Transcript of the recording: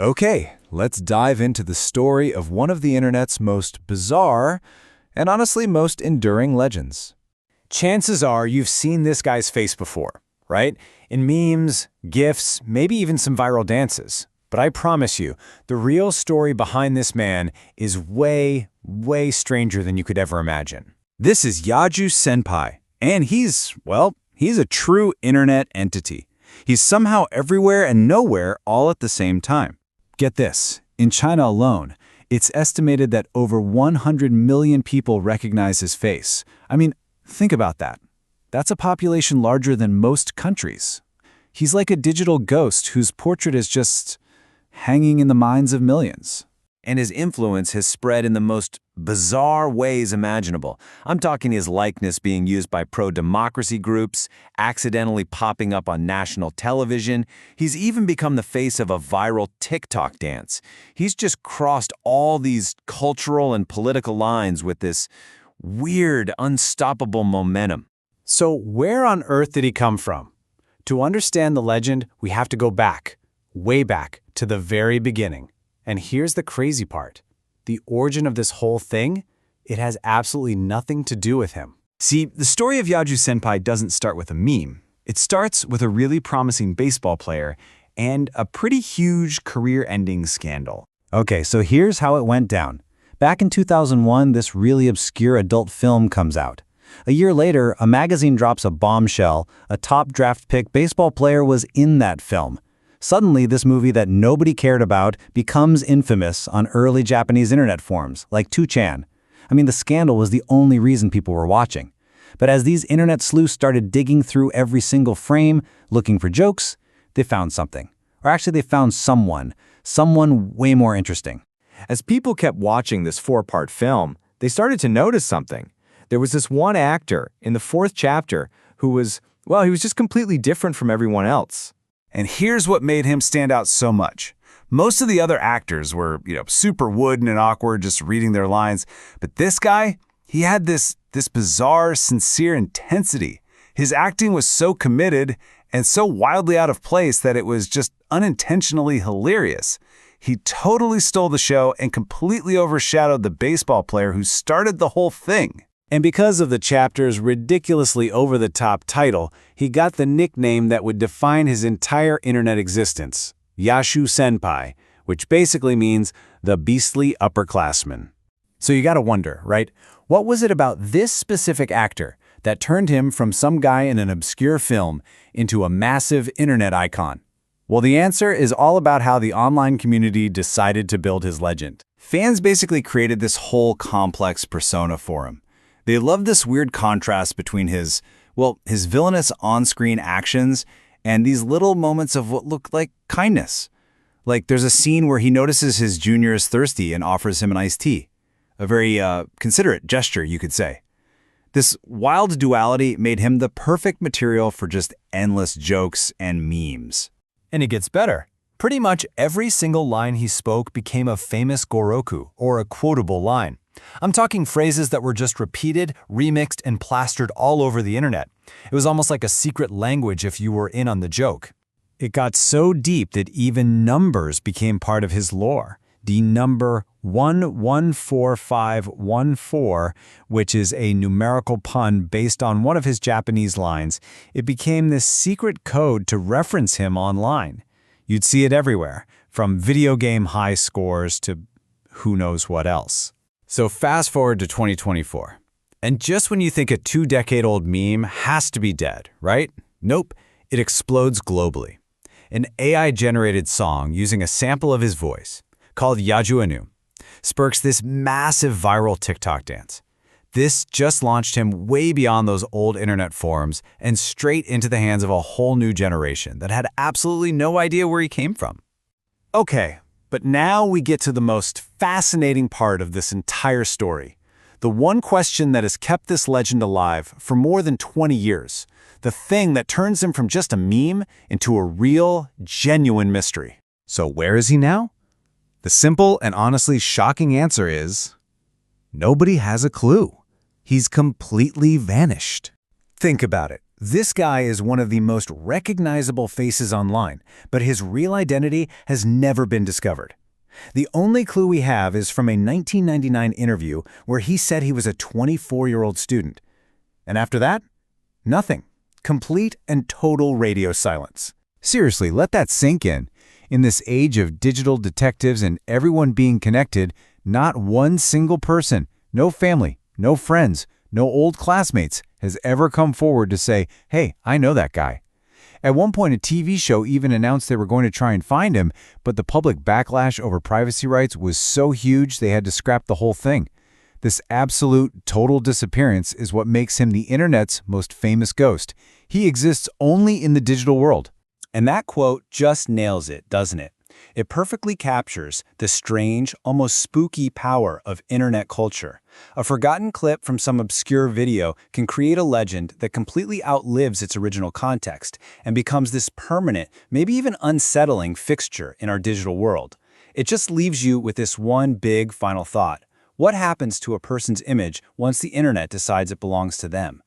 Okay, let's dive into the story of one of the internet's most bizarre and honestly most enduring legends. Chances are you've seen this guy's face before, right? In memes, GIFs, maybe even some viral dances. But I promise you, the real story behind this man is way, way stranger than you could ever imagine. This is Yaju Senpai, and he's a true internet entity. He's somehow everywhere and nowhere all at the same time. Get this, in China alone, it's estimated that over 100 million people recognize his face. I mean, think about that. That's a population larger than most countries. He's like a digital ghost whose portrait is just hanging in the minds of millions. And his influence has spread in the most bizarre ways imaginable. I'm talking his likeness being used by pro-democracy groups, accidentally popping up on national television. He's even become the face of a viral TikTok dance. He's just crossed all these cultural and political lines with this weird, unstoppable momentum. So where on earth did he come from? To understand the legend, we have to go back, way back, to the very beginning. And here's the crazy part. The origin of this whole thing, it has absolutely nothing to do with him. See, the story of Yaju Senpai doesn't start with a meme. It starts with a really promising baseball player and a pretty huge career-ending scandal. Okay, so here's how it went down. Back in 2001, this really obscure adult film comes out. A year later, a magazine drops a bombshell. A top draft pick baseball player was in that film. Suddenly, this movie that nobody cared about becomes infamous on early Japanese internet forums, like 2chan. I mean, the scandal was the only reason people were watching. But as these internet sleuths started digging through every single frame, looking for jokes, they found something. Or actually, they found someone way more interesting. As people kept watching this 4-part film, they started to notice something. There was this one actor in the 4th chapter who was, he was just completely different from everyone else. And here's what made him stand out so much. Most of the other actors were, super wooden and awkward, just reading their lines. But this guy, he had this bizarre, sincere intensity. His acting was so committed and so wildly out of place that it was just unintentionally hilarious. He totally stole the show and completely overshadowed the baseball player who started the whole thing. And because of the chapter's ridiculously over-the-top title, he got the nickname that would define his entire internet existence, Yaju Senpai, which basically means the beastly upperclassman. So you gotta wonder, right? What was it about this specific actor that turned him from some guy in an obscure film into a massive internet icon? Well, the answer is all about how the online community decided to build his legend. Fans basically created this whole complex persona for him. They loved this weird contrast between his villainous on-screen actions and these little moments of what looked like kindness. Like there's a scene where he notices his junior is thirsty and offers him an iced tea. A very considerate gesture, you could say. This wild duality made him the perfect material for just endless jokes and memes. And it gets better. Pretty much every single line he spoke became a famous goroku, or a quotable line. I'm talking phrases that were just repeated, remixed, and plastered all over the internet. It was almost like a secret language if you were in on the joke. It got so deep that even numbers became part of his lore. The number 114514, which is a numerical pun based on one of his Japanese lines, it became this secret code to reference him online. You'd see it everywhere, from video game high scores to who knows what else. So fast forward to 2024. And just when you think a 2-decade-old meme has to be dead, right? Nope, it explodes globally. An AI-generated song using a sample of his voice, called Yaju sparks this massive viral TikTok dance. This just launched him way beyond those old internet forums and straight into the hands of a whole new generation that had absolutely no idea where he came from. Okay, but now we get to the most fascinating part of this entire story. The one question that has kept this legend alive for more than 20 years. The thing that turns him from just a meme into a real, genuine mystery. So where is he now? The simple and honestly shocking answer is, nobody has a clue. He's completely vanished. Think about it. This guy is one of the most recognizable faces online, but his real identity has never been discovered. The only clue we have is from a 1999 interview where he said he was a 24-year-old student. And after that, nothing. Complete and total radio silence. Seriously, let that sink in. In this age of digital detectives and everyone being connected, not one single person, no family, no friends, no old classmates has ever come forward to say, hey, I know that guy. At one point, a TV show even announced they were going to try and find him, but the public backlash over privacy rights was so huge they had to scrap the whole thing. This absolute, total disappearance is what makes him the internet's most famous ghost. He exists only in the digital world. And that quote just nails it, doesn't it? It perfectly captures the strange, almost spooky power of internet culture. A forgotten clip from some obscure video can create a legend that completely outlives its original context and becomes this permanent, maybe even unsettling fixture in our digital world. It just leaves you with this one big final thought. What happens to a person's image once the internet decides it belongs to them?